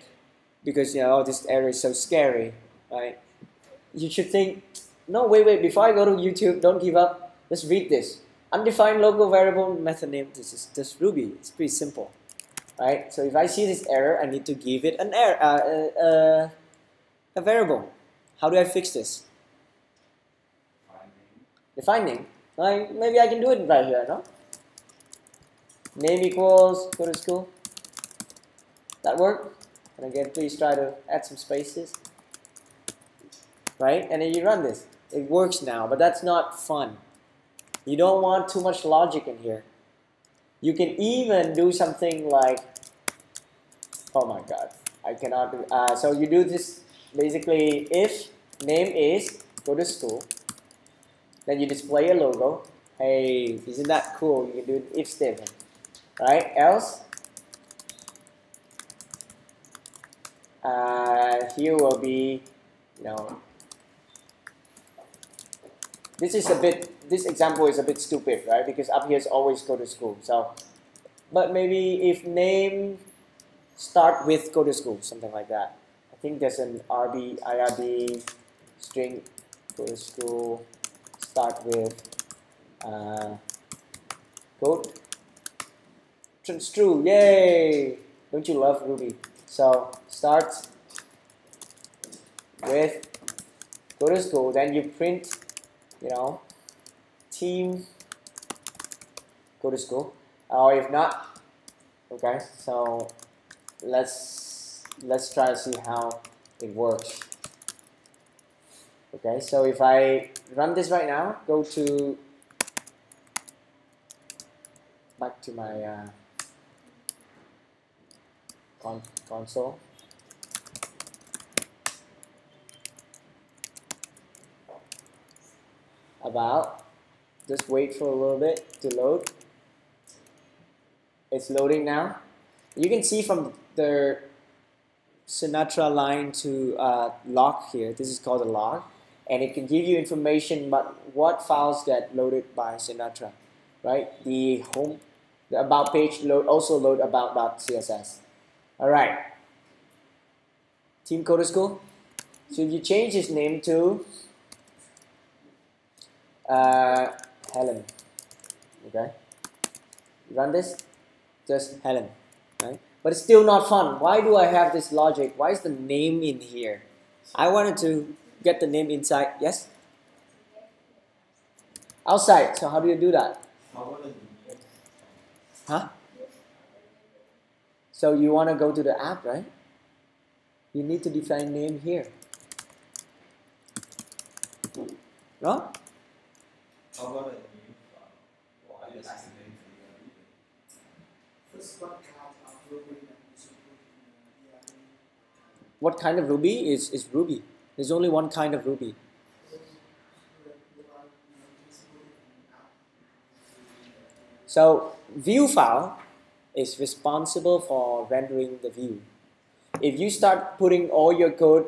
because you know this error is so scary, right? You should think, no, wait, before I go to YouTube, don't give up. Let's read this. Undefined local variable method name. This is just Ruby. It's pretty simple, right? So if I see this error, I need to give it an error, a variable. How do I fix this? Define name. Like, maybe I can do it right here, no? Name equals go to school. That work? And again, please try to add some spaces. Right? And then you run this. It works now, but that's not fun. You don't want too much logic in here. You can even do something like, oh my god, I cannot do, so you do this basically if name is go to school, then you display a logo. Hey, isn't that cool? You can do an if statement, right? Else, here will be, you know, this example is a bit stupid, right? Because up here is always go to school. So, but maybe if name start with go to school, something like that. I think there's an IRB string go to school start with code. It's true, yay! Don't you love Ruby? So starts with go to school, then you print, you know, team go to school, or if not, okay. So let's try to see how it works. Okay, so if I run this right now, go to back to my console. About, just wait for a little bit to load. It's loading now. You can see from the Sinatra line to log here, this is called a log, and it can give you information about what files get loaded by Sinatra, right? The home, the about page also load about.css. All right, team code school. So if you change his name to Helen, okay? Run this, just Helen, right? But it's still not fun. Why do I have this logic? Why is the name in here? I wanted to get the name inside. Yes? Outside. So how do you do that? Huh? So you want to go to the app, right? You need to define name here. No? How about a new file? Why is it name for the What kind of Ruby is Ruby? There's only one kind of Ruby. So view file is responsible for rendering the view. If you start putting all your code,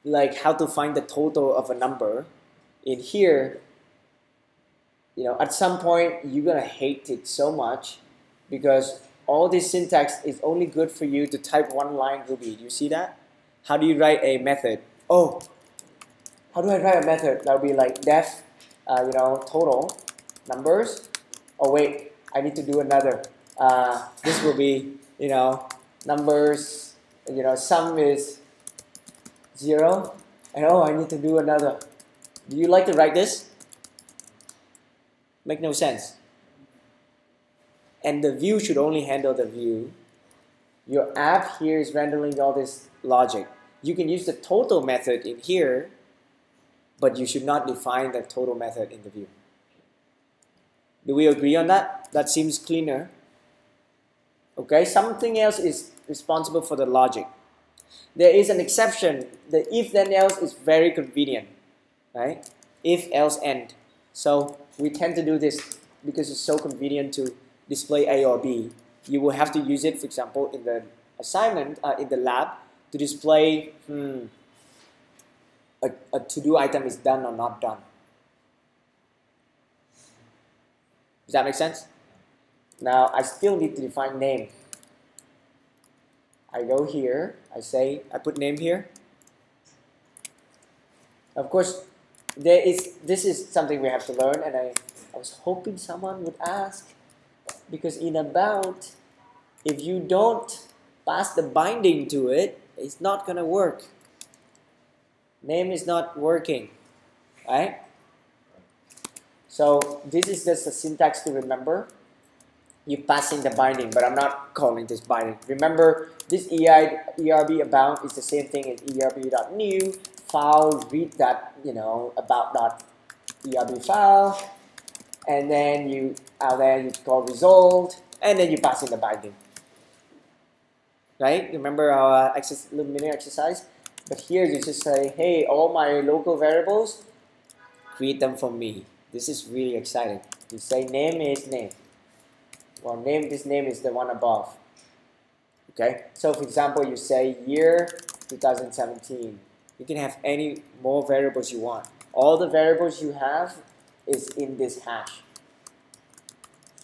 like how to find the total of a number in here, you know, at some point you're gonna hate it so much because all this syntax is only good for you to type one line Ruby. Do you see that? How do you write a method? Oh, how do I write a method? That would be like def, you know, total numbers. Oh wait, I need to do another. This will be, you know, numbers. You know, sum is 0, and oh, I need to do another. Do you like to write this? Make no sense. And the view should only handle the view. Your app here is rendering all this logic. You can use the total method in here, but you should not define the total method in the view. Do we agree on that? That seems cleaner. Okay, something else is responsible for the logic. There is an exception. The if then else is very convenient, right? If else end. So we tend to do this because it's so convenient to display A or B. You will have to use it, for example, in the assignment, in the lab, to display a to-do item is done or not done. Does that make sense? Now I still need to define name. I go here, I put name here. Of course, this is something we have to learn, and I was hoping someone would ask, because in about, if you don't pass the binding to it, it's not gonna work. Name is not working, right? So this is just a syntax to remember. You passing the binding, but I'm not calling this binding. Remember, this ERB about is the same thing as ERB.new file. Read that, about.erb file, and then you call result, and then you pass in the binding. Right? Remember our little mini exercise? But here you just say, hey, all my local variables, create them for me. This is really exciting. You say name is name. Well, this name is the one above. Okay, so for example, you say year 2017. You can have any more variables you want. All the variables you have is in this hash.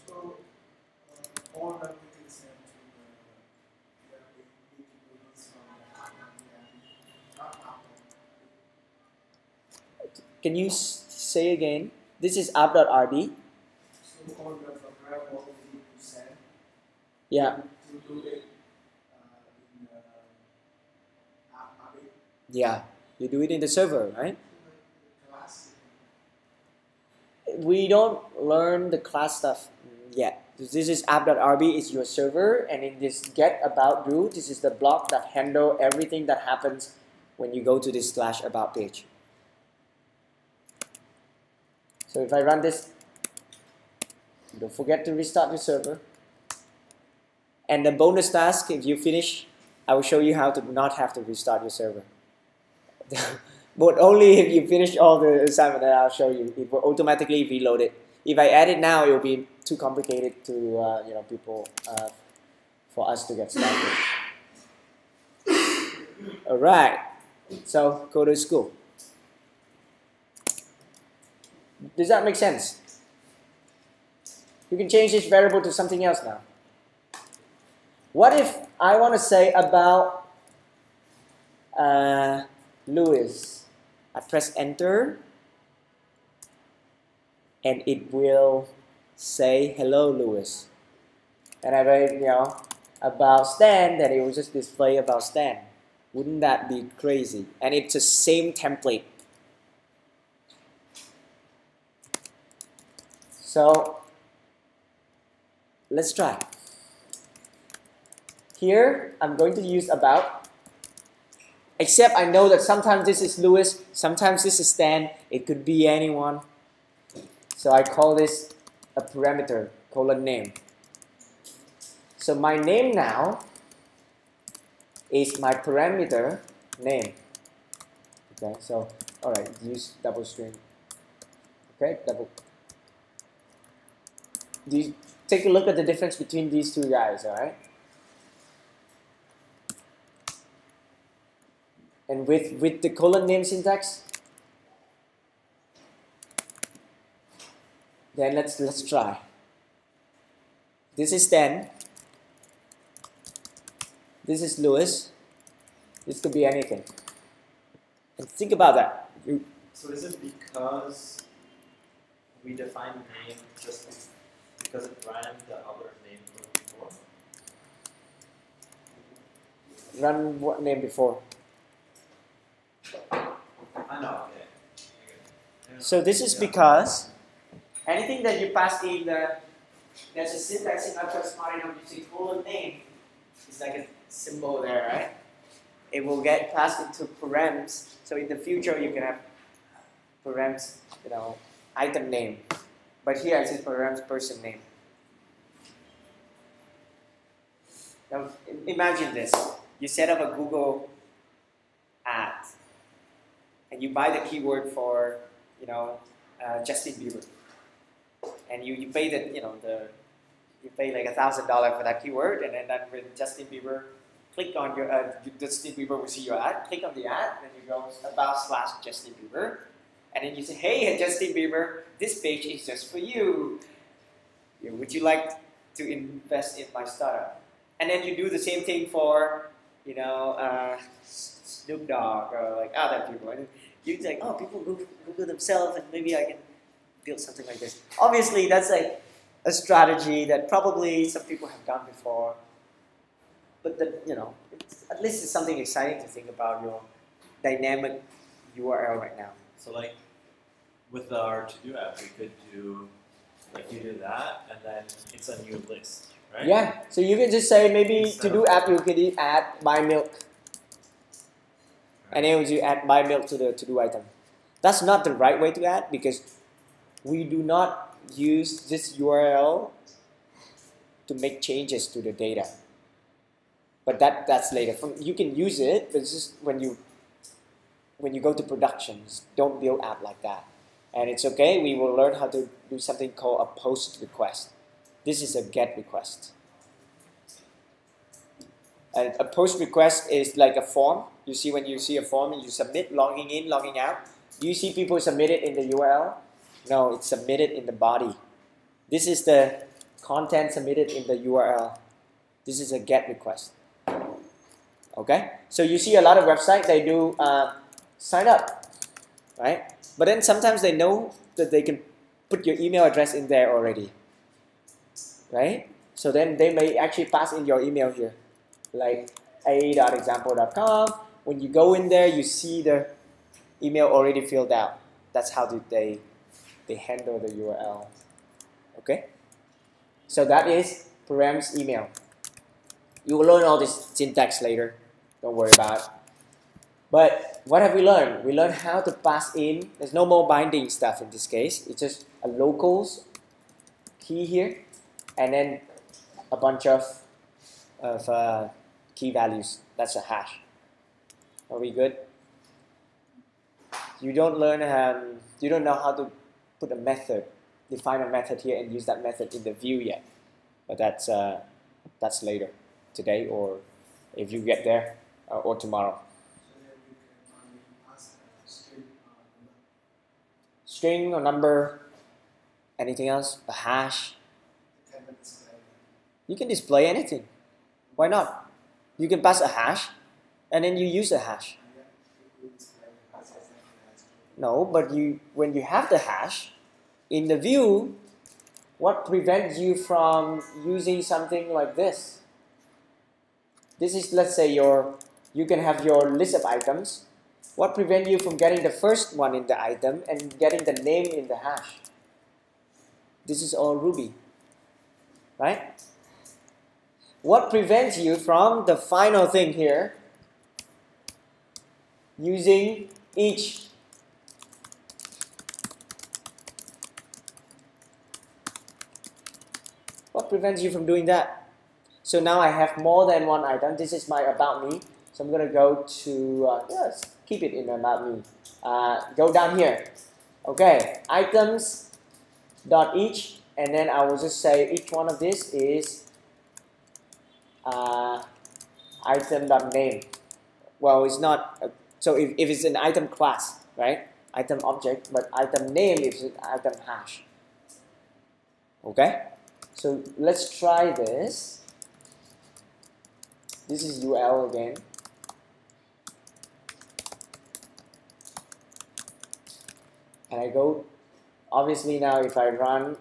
So, all that we can send to the ERB Can you say again? This is app.rb. So, all the variables we need to send. Yeah. To do it in the app. Yeah. You do it in the server, right? Class. We don't learn the class stuff yet. This is app.rb is your server, and in this get about do, this is the block that handle everything that happens when you go to this /about page. So if I run this, don't forget to restart your server. And the bonus task, if you finish, I will show you how to not have to restart your server. But only if you finish all the assignment that I'll show you. It will automatically reload it. If I add it now, it will be too complicated to people for us to get started. All right. So go to school. Does that make sense? You can change this variable to something else now. What if I want to say about Louis? I press enter, and it will say hello, Louis. And I write, about Stan, then it will just display about Stan. Wouldn't that be crazy? And it's the same template. So let's try. Here, I'm going to use about, except I know that sometimes this is Louis, sometimes this is Stan, it could be anyone. So I call this a parameter, :name. So my name now is my parameter name. Okay, so, alright, use double string. Okay, take a look at the difference between these two guys, alright? And with the :name syntax, then let's try. This is Stan. This is Louis. This could be anything. And think about that. So is it because we define name just because it ran the other name before? Run what name before? I know, okay. So this is because anything that you pass in there's a syntax in Sinatra smart enough to say :name. It's like a symbol there, right? It will get passed into params. So in the future you can have params, item name. But here it says params person name. Now, imagine this. You set up a Google ad and you buy the keyword for, Justin Bieber. And you pay you pay like $1,000 for that keyword, and then when Justin Bieber click on your Justin Bieber will see your ad, click on the ad, then you go about / Justin Bieber, and then you say, hey Justin Bieber, this page is just for you. Would you like to invest in my startup? And then you do the same thing for Snoop Dogg or like other people. And you think, oh, people Google themselves, and maybe I can build something like this. Obviously, that's like a strategy that probably some people have done before. But at least it's something exciting to think about your dynamic URL right now. So like with our to-do app, we could do like you do that, and then it's a new list, right? Yeah. So you can just say maybe to-do app you can add buy milk, and then you add buy milk to the to-do item. That's not the right way to add because we do not use this URL to make changes to the data. But that's later. You can use it, but it's just when you go to productions, don't build app like that. And it's okay. We will learn how to do something called a post request. This is a get request. And a post request is like a form. You see when you see a form and you submit, logging in, logging out. Do you see people submit it in the URL? No, it's submitted in the body. This is the content submitted in the URL. This is a get request. Okay? So you see a lot of websites, they do sign up, right? But then sometimes they know that they can put your email address in there already, right? So then they may actually pass in your email here, like a.example.com. When you go in there, you see the email already filled out. That's how they handle the URL. Okay? So that is params email. You will learn all this syntax later. Don't worry about it. But what have we learned? We learned how to pass in. There's no more binding stuff in this case. It's just a locals key here, and then a bunch of key values. That's a hash. Are we good? You don't learn. You don't know how to put a method, define a method here, and use that method in the view yet. But that's later, today, or if you get there, or tomorrow. String or number, anything else? A hash. You can display anything. Why not? You can pass a hash, and then you use the hash. No, but when you have the hash, in the view, what prevents you from using something like this? This is, let's say, you can have your list of items. What prevents you from getting the first one in the item and getting the name in the hash? This is all Ruby, right? What prevents you from the final thing here, using each? What prevents you from doing that? So now I have more than one item. This is my about me. So I'm going to go to, let's keep it in about me. Go down here. Okay, items dot each, and then I will just say each one of this is item dot name. Well, it's not, so if it's an item class, right? Item object, but item name is an item hash. Okay? So let's try this. This is UL again. And I go, obviously now if I run,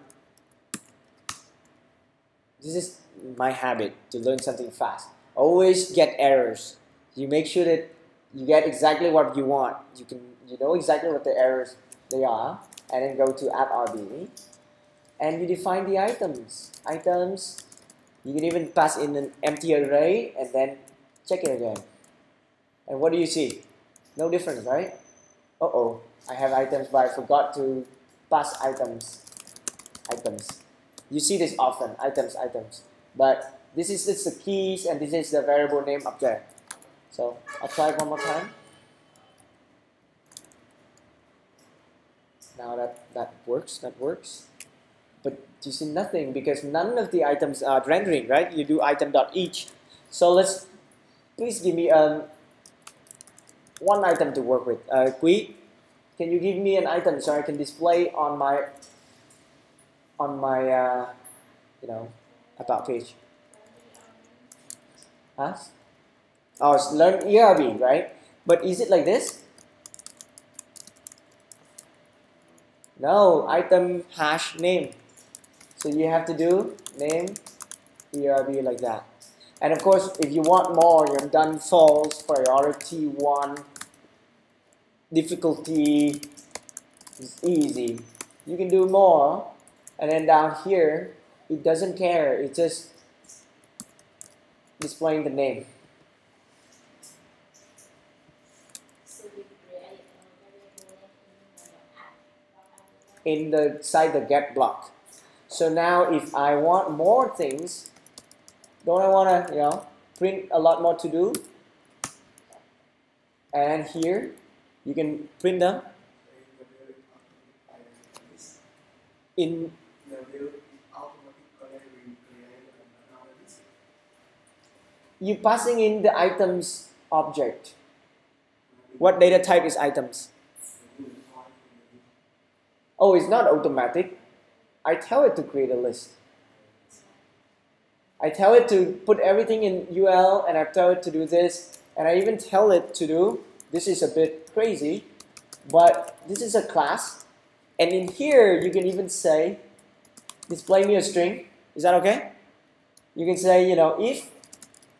this is my habit to learn something fast. Always get errors. You make sure that you get exactly what you want. You know exactly what the errors they are, and then go to add RB. And you define the items. You can even pass in an empty array and then check it again. And what do you see? No difference, right? Uh-oh, I have items, but I forgot to pass items. You see this often, items. But This is just the keys, and this is the variable name up there. So I'll try it one more time. Now that works. But you see nothing because none of the items are rendering, right? You do item.each. So please give me one item to work with. Quý, can you give me an item so I can display on my about page? Huh? Oh, it's learn ERB, right? But is it like this? No, item hash name. So you have to do name ERB like that. And of course, if you want more, you're done false, priority 1, difficulty is easy. You can do more, and then down here, it doesn't care. It's just displaying the name. Inside the get block. So now if I want more things, don't I want to print a lot more to do? And here you can print them in you passing in the items object. What data type is items? Oh, it's not automatic. I tell it to create a list. I tell it to put everything in UL, and I tell it to do this, and I even tell it to do, this is a bit crazy, but this is a class, and in here you can even say, display me a string. Is that okay? You can say, if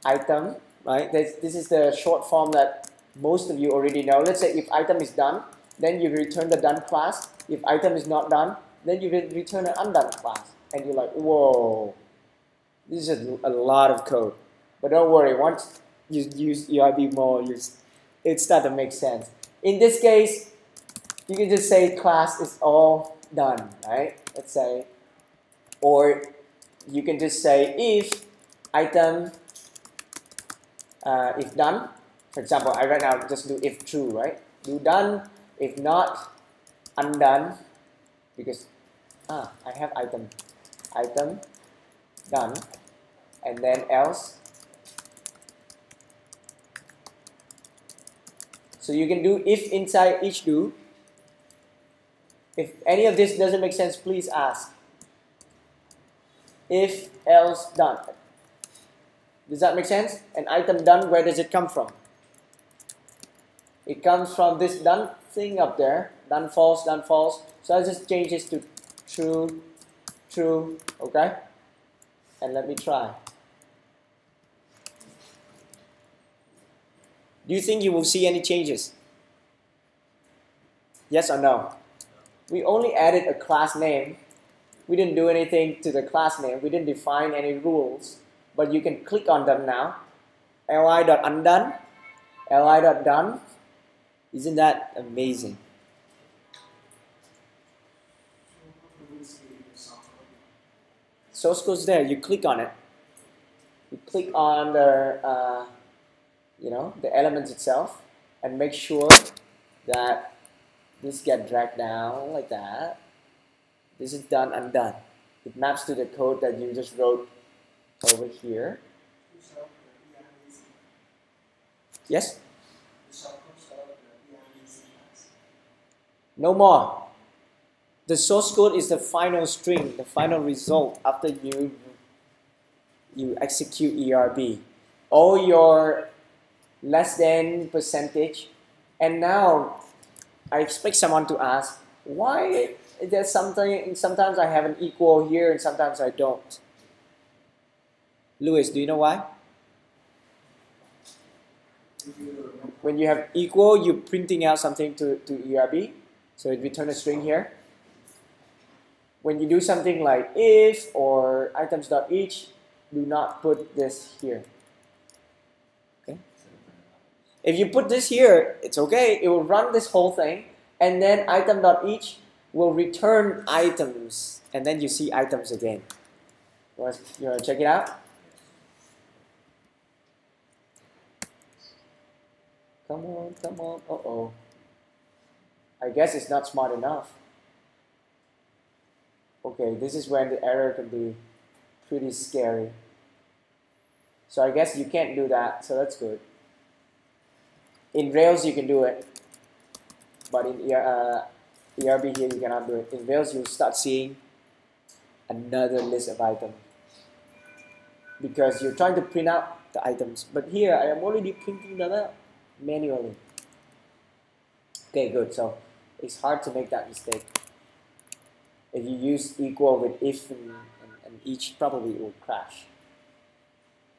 item, right? This is the short form that most of you already know. Let's say if item is done, then you return the done class. If item is not done, then you return an undone class. And you're like, whoa, this is a lot of code. But don't worry, once you use ERB more, it starts to make sense. In this case, you can just say class is all done, right? Let's say, or you can just say if item, if done. For example, I right now just do if true, right? Do done, if not, undone, because I have item done, and then else. So you can do if inside each do. If any of this doesn't make sense, please ask. If else done. Does that make sense? An item done, where does it come from? It comes from this done thing up there. Done false, done false. So I'll just change this to true, true, okay? And let me try. Do you think you will see any changes? Yes or no? We only added a class name. We didn't do anything to the class name. We didn't define any rules. But you can click on them now. li.undone, li.done. Isn't that amazing? Source code's there. You click on it. You click on the the elements itself, and make sure that this get dragged down like that. This is done, undone. It maps to the code that you just wrote over here. Yes? No more. The source code is the final string, the final result after you execute ERB. All your less than percentage. And now I expect someone to ask, why there's something, sometimes I have an equal here and sometimes I don't. Louis, do you know why? When you have equal, you're printing out something to ERB. So it returns a string here. When you do something like if or items.each, do not put this here. Okay? If you put this here, it's okay. It will run this whole thing, and then item.each will return items, and then you see items again. You want to check it out? Come on, come on. Uh-oh. I guess it's not smart enough. Okay, this is when the error can be pretty scary. So I guess you can't do that, so that's good. In Rails you can do it, but in ERB here you cannot do it. In Rails you'll start seeing another list of items because you're trying to print out the items. But here I am already printing them out manually. Okay, good. So it's hard to make that mistake. If you use equal with if and each, probably it will crash.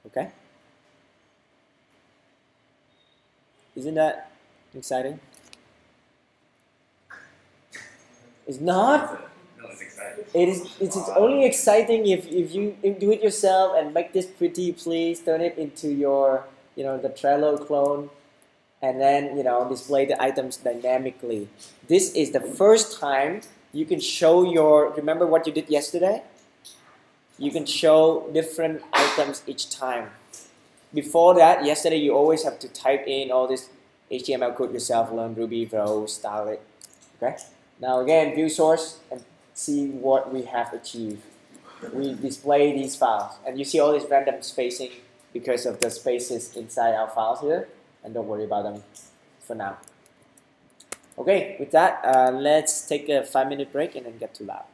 Okay? Isn't that exciting? It's not? No, it's exciting. It's only exciting if you do it yourself and make this pretty. Please turn it into your, the Trello clone, and then, display the items dynamically. This is the first time you can show remember what you did yesterday? You can show different items each time. Before that, yesterday you always have to type in all this HTML code yourself, learn Ruby, row, style it. Okay? Now again, view source and see what we have achieved. We display these files, and you see all this random spacing because of the spaces inside our files here, and don't worry about them for now. Okay, with that, let's take a 5-minute break and then get to lab.